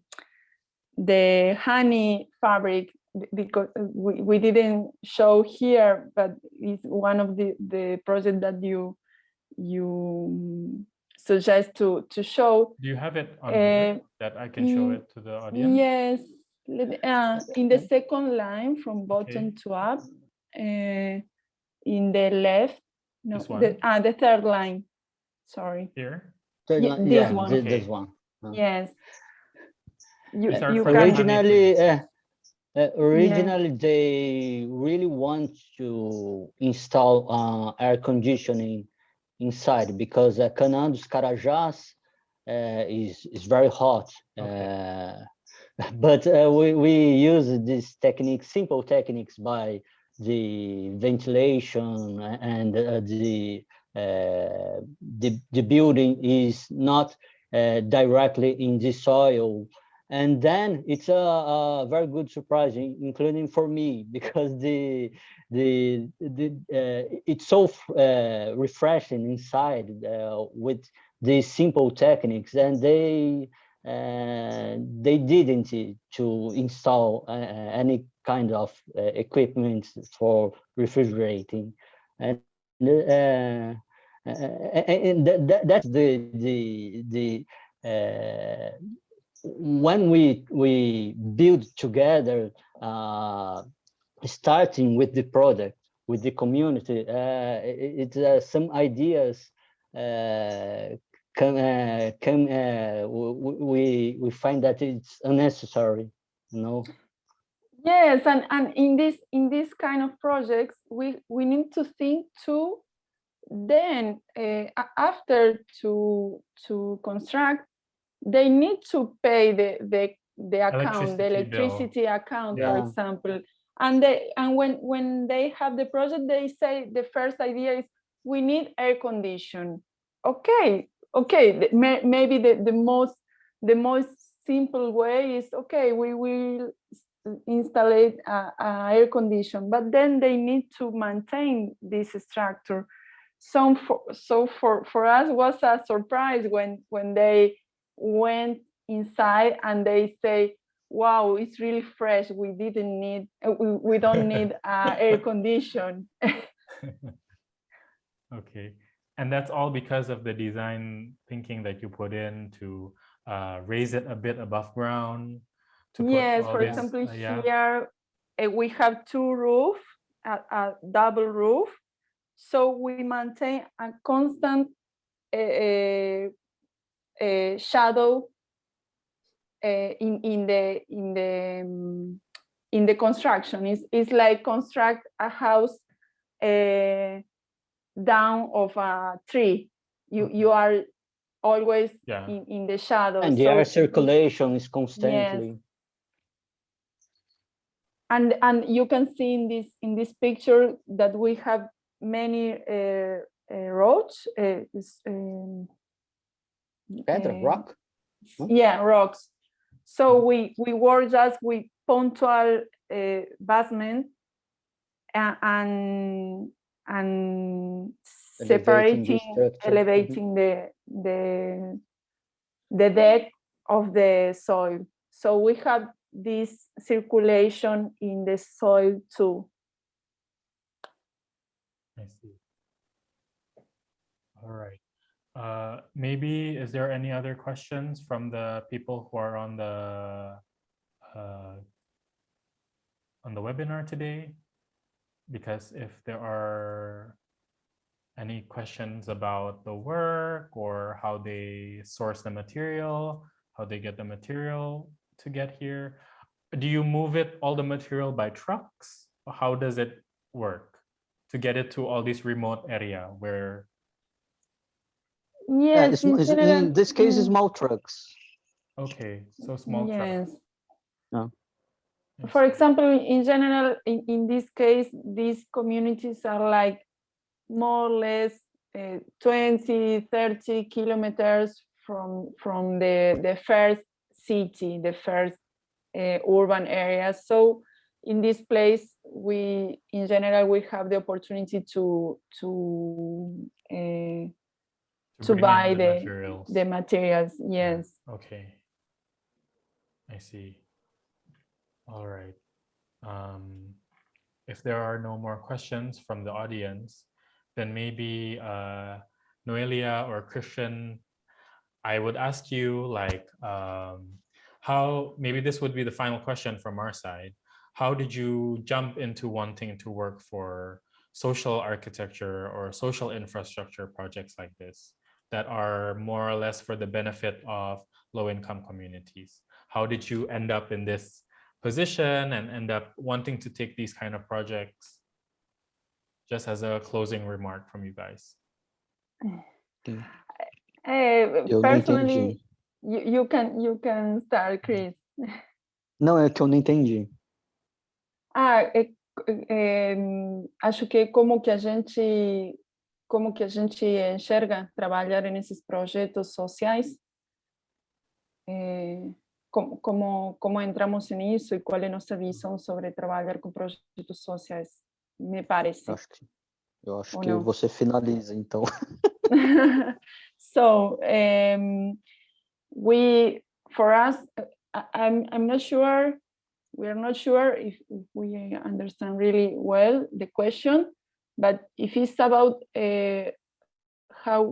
honey fabric, because we didn't show here, but it's one of the projects that you suggest to show. Do you have it on here that I can show it to the audience? Yes, in the second line from bottom to up, in the left. No, the third line. Sorry. Here? This one. This one. Yes. Originally, Originally, they really want to install air conditioning inside because Canaã dos Carajás is very hot. Okay. But we use these techniques, simple techniques, by the ventilation, and the building is not directly in the soil. And then it's a very good surprise, including for me, because it's so refreshing inside with these simple techniques, and they didn't to install any kind of equipment for refrigerating, and that's the when we build together, starting with the product, with the community, some ideas we find that it's unnecessary, you know. Yes, and in this kind of projects, we need to think too. Then after to construct, they need to pay the account, the electricity account, for example. And when they have the project, they say the first idea is we need air condition. Okay, maybe the most simple way is, okay, we will install a air condition, but then they need to maintain this structure. So for us was a surprise when they went inside and they say, wow, it's really fresh, we didn't need we don't need air condition. Okay, and that's all because of the design thinking that you put in to raise it a bit above ground. Yes, for example, here we have two roofs, a double roof, so we maintain a constant shadow in the construction. It's like construct a house down of a tree. You are always in the shadow, and the air circulation is constantly. Yes. And you can see in this picture that we have many roads. Rock? Yeah, rocks. So we work just with punctual basement and separating, elevating the depth of the soil. So we have this circulation in the soil too. I see. All right. Maybe is there any other questions from the people who are on the webinar today? Because if there are any questions about the work or how they source the material, how they get the material to get here, do you move all the material by trucks? How does it work to get it to all these remote area where? Yes, in this case, small trucks. Okay, so small trucks. No. For example, in general, in this case, these communities are like more or less 20, 30 kilometers from the first city, the first urban area. So in this place, in general, we have the opportunity to buy the materials. Yes. Okay. I see. All right. If there are no more questions from the audience, then maybe Noelia or Christian, I would ask you like how, maybe this would be the final question from our side. How did you jump into wanting to work for social architecture or social infrastructure projects like this that are more or less for the benefit of low-income communities? How did you end up in this position and end up wanting to take these kind of projects? Just as a closing remark from you guys. Personally, you can start, Chris. Não, é que eu não entendi. Acho que como que a gente enxerga trabalhar nesses projetos sociais, como entramos nisso e qual é a nossa visão sobre trabalhar com projetos sociais, me parece. Eu acho que você finaliza, então. So, for us, I'm not sure, we are not sure if we understand really well the question, but if it's about how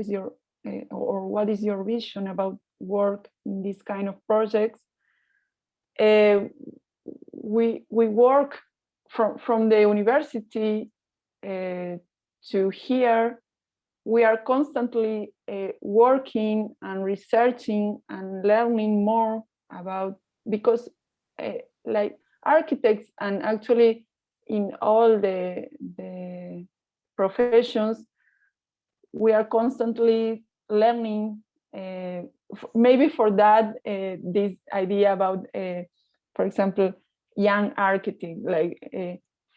is your, or what is your vision about work in this kind of projects, we work from the university to here. We are constantly working and researching and learning more about, because like architects, and actually in all the professions, we are constantly learning. Maybe for that, this idea about, for example, young architect, like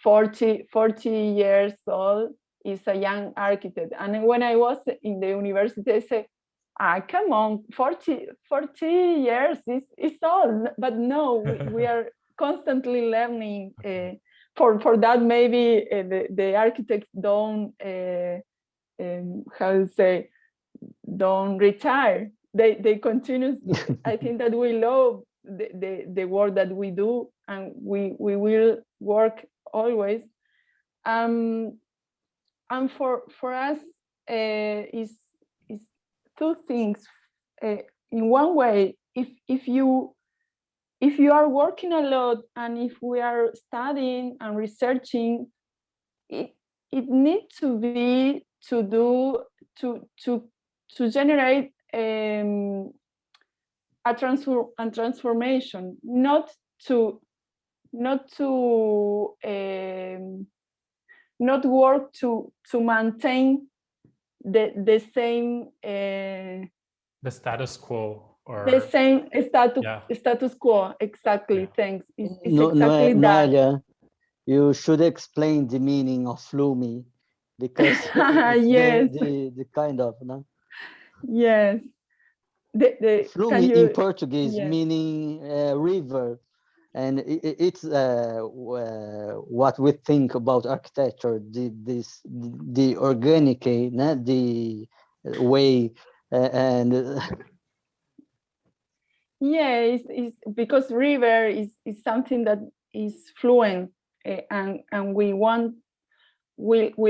40 years old is a young architect. And when I was in the university, I said, come on, 40 years is old. But no, we are constantly learning. For that, maybe the architects don't, how to say, don't retire. They continue. I think that we love the work that we do, and we will work always. And for us, is two things. In one way, if you are working a lot, and if we are studying and researching, it needs to be to generate a transformation, not work to maintain the same the status quo, or the same status quo. Exactly. Thanks. It's exactly that. Noelia, you should explain the meaning of Flume, because yes, the kind of, no? Yes. Flume in Portuguese, yes, meaning river, and it's what we think about architecture, the organic, the way, and yeah, it's because river is something that is fluent, and we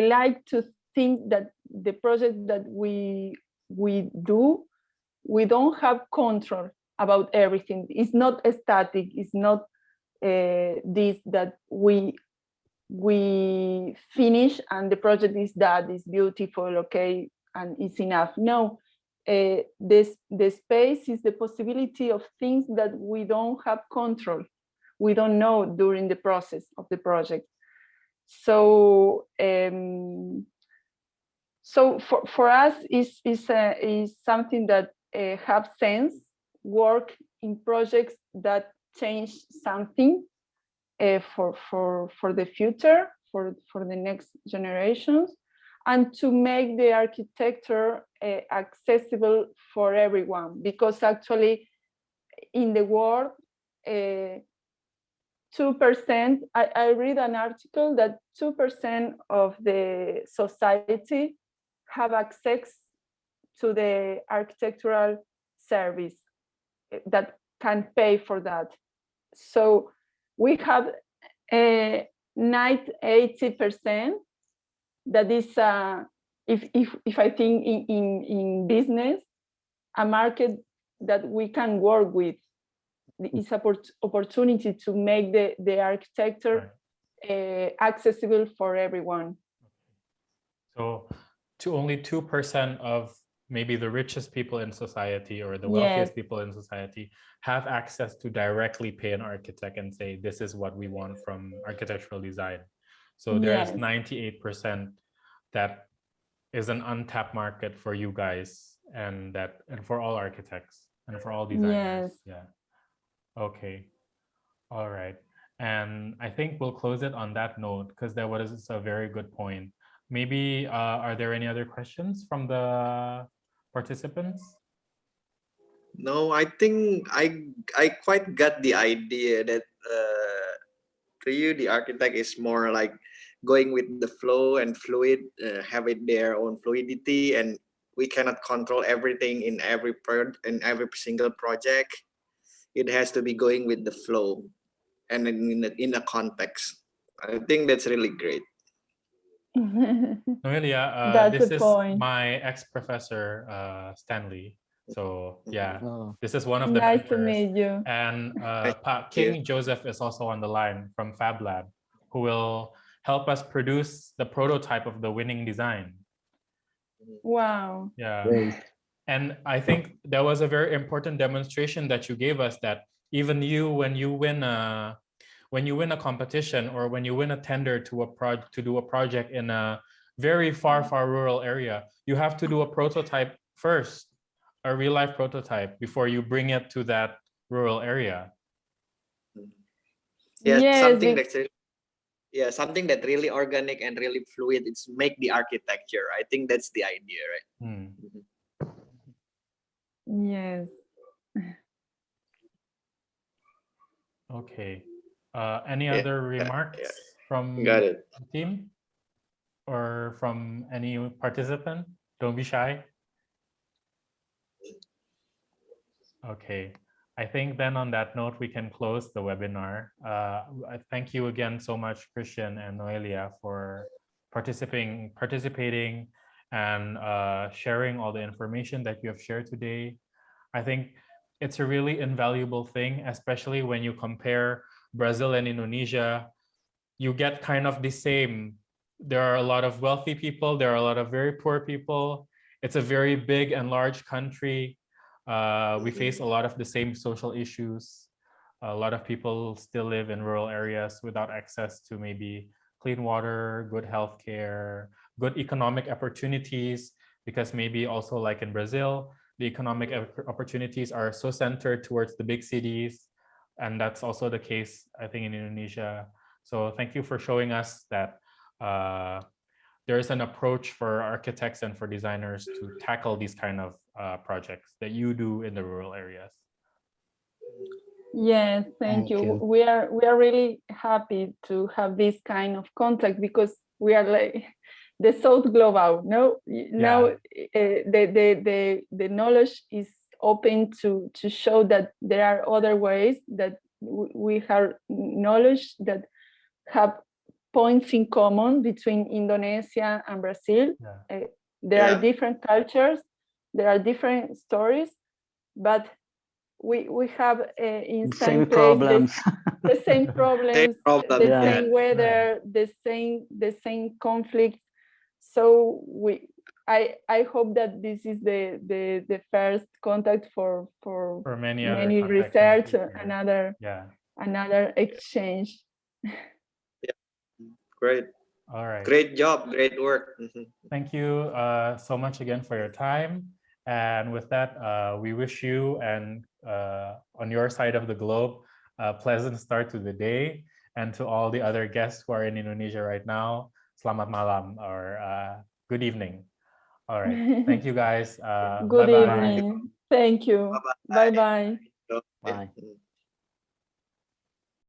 like to think that the project that we do, we don't have control about everything. It's not static. It's not this that we finish and the project is that is beautiful, okay, and it's enough. No, the space is the possibility of things that we don't have control. We don't know during the process of the project. So so for us is something that have sense, work in projects that change something for the future, for the next generations, and to make the architecture accessible for everyone, because actually in the world 2%, I read an article that 2% of the society have access to the architectural service that can pay for that. So we have 80%. That is, if I think in business, a market that we can work with. It's an opportunity to make the architecture accessible for everyone. So to only 2% of maybe the richest people in society or the Yes. wealthiest people in society have access to directly pay an architect and say, this is what we want from architectural design. So there's Yes. 98% that is an untapped market for you guys and for all architects and for all designers. Yes. Yeah. Okay. All right. And I think we'll close it on that note because that was a very good point. Maybe are there any other questions from the participants? No, I think I quite got the idea that to you the architect is more like going with the flow and fluid, have it their own fluidity, and we cannot control everything in every single project. It has to be going with the flow and in a context. I think that's really great. Noelia, That's this the is point. my ex-professor, Stanley. So yeah, Oh, this is one of the Nice to mentors. meet you. And Nice King Joseph is also on the line from Fab Lab, who will help us produce the prototype of the winning design. Wow. Yeah. great. And I think that was a very important demonstration that you gave us, that even you, when you win a competition or when you win a tender to do a project in a very far rural area, you have to do a prototype first, a real life prototype, before you bring it to that rural area. Yeah, Yes, something that really organic and really fluid. It's make the architecture. I think that's the idea, right? Yes. Okay. Any other remarks from Got it. the team or from any participant? Don't be shy. Okay. I think then on that note, we can close the webinar. I thank you again so much, Christian and Noelia, for participating and sharing all the information that you have shared today. I think it's a really invaluable thing, especially when you compare Brazil and Indonesia. You get kind of the same. There are a lot of wealthy people. There are a lot of very poor people. It's a very big and large country. We face a lot of the same social issues. A lot of people still live in rural areas without access to maybe clean water, good healthcare, good economic opportunities, because maybe also like in Brazil, the economic opportunities are so centered towards the big cities. And that's also the case, I think, in Indonesia. So thank you for showing us that there is an approach for architects and for designers to tackle these kind of projects that you do in the rural areas. Yes, thank you. We are really happy to have this kind of contact because we are like the South Global. No, now the knowledge is open to show that there are other ways that we have knowledge that have points in common between Indonesia and Brazil. There are different cultures, there are different stories, but we have in same problems, the same problems, the same weather, the same conflicts. So I hope that this is the first contact for many research, another exchange. Great. All right. Great job. Great work. Thank you so much again for your time. And with that, we wish you and on your side of the globe, a pleasant start to the day. And to all the other guests who are in Indonesia right now, selamat malam or good evening. All right. Thank you guys. Good bye-bye. evening. Thank you. Bye-bye. Bye.